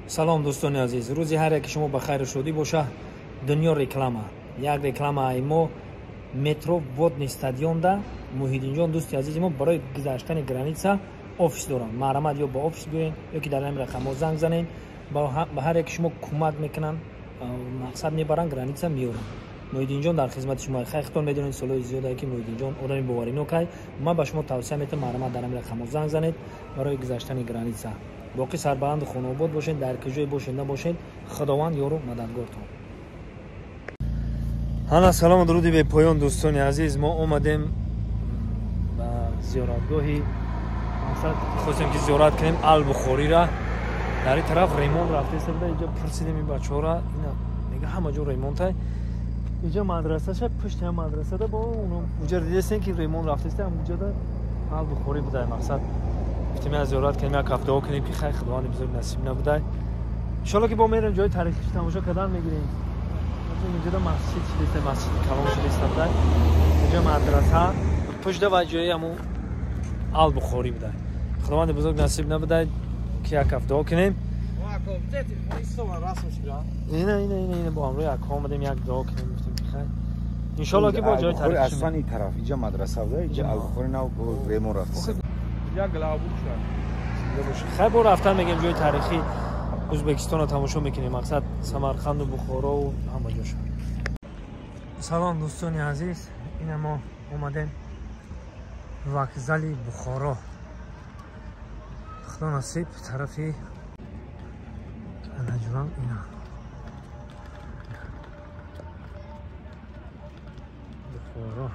салом дӯстони азиз, рӯзи ҳар яки шумо ба хайру шодӣ боша. Дунё реклама, як рекламаи мо метро водни стадионда Муҳиддинҷон дӯсти азизи мо барои гузаштани граница офис доранд. Маърамад ё ба офис биёед ё ки дар ҳамин рақамҳо занг занед, ба ҳар яки шумо кӯмак мекунанд, мақсад мебаранд, граница меёранд. Муҳиддинҷон дар хизмати шумо. Хайхтон медонед солҳои зиёдае ки Муҳиддинҷон одами боваринокай. Ман ба шумо тавсия метавонам маърамад дар ҳамин рақамҳо занг занед барои гузаштани граница. боқӣ сарбаланду хонобод бошед, дар куҷое бошед набошед, худованд ёру мададгортон. ҳана салому дуруди бепоён дӯстони азиз, мо омадем ба зиёратгоҳи мақсад хостем ки зиёрат кунем Албухорира. дар ин тараф ремонт рафтеста буда, инҷо пурсидем ин бачаҳора, ина мега ҳама ҷо ремонтай. инҷо мадрасаша, пушти ҳам мадрасада бо уҷа дидестем ки ремонт рафтеста, ҳамуҷада Албухори будай. мақсад ихтимол зиёрат кунем, як ҳафта кунем ки хай худованди бузург насиб набудай. иншоалло ки бо мерем ҷои тарихи тамошо кардан мегирем. инҷода масҷид шидеста, масҷиди калон шидеста будай. инҷо мадраса, пушта ва ҷои ҳаму Албухори будай. худованди бузург насиб набудай ки як ҳафта кунем. ина бо ҳамроҳи акҳо омадем як дуо кунем, гуфтем ки хай иншоалло ки бо ҷои тарихи аслан ин тараф инҷа мадраса буда, инҷа Албухори нав ремонт рафтеста. як главбук шуд. хай бо рафтан мегем ҷои тарихи Ӯзбекистонро тамошо мекунем, мақсад Самарқанду Бухорову ҳама ҷоша. салом дӯстони азиз, ина мо омадем вокзали Бухоро. худо насиб тарафи наҷван ина Бухоро.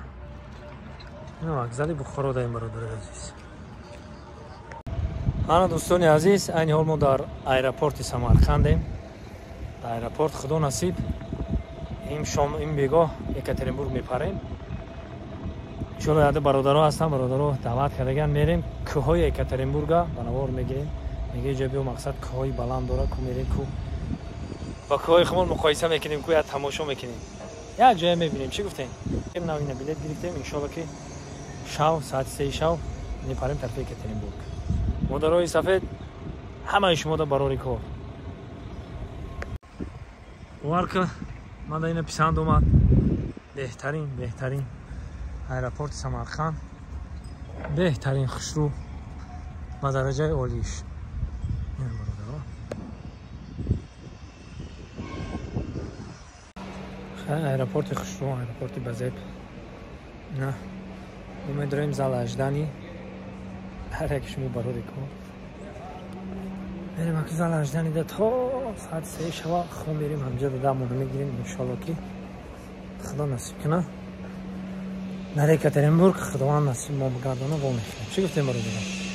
ина вокзали Бухоро даем бародари азиз. ана дӯстони азиз, айни ҳол мо дар аэропорти Самарқандем. дар аэропорт худо насиб ин бегоҳ Екатеринбург мепарем. иншоалло яда бародаро ҳастанд, бародаро даъват кардаган мерем кӯҳои Екатеринбурга ба навор мегирем. мега ҷо биё, мақсад кӯҳои баланд дора, ку мерем, ку ба кӯҳои хумон муқоиса мекунем, ку я тамошо мекунем, як ҷоя мебинем. чӣ гуфтем? навина билет гирифтем, иншоалло ки шав соати 3 шав мепарем тарафи Екатеринбург. модарои сафед, ҳамаи шумода барори кор. боварка ман дар ина писанд омад. беҳтарин аэропорти Самарқанд, беҳтарин хушрӯ ба дараҷаи олиш. аэропорти хушрӯ, аэропорти базеб. на умед дорем зал аждани ҳар яки шумо барори кор мерем. аки зал ажданида то соати 3 шава хо мерем, ҳамҷо дада мона мегирем. иншоалло ки худо насиб куна дар Екатеринбург худованд насиб мо бигардона во мехӯем. чӣ гуфтем бародарам?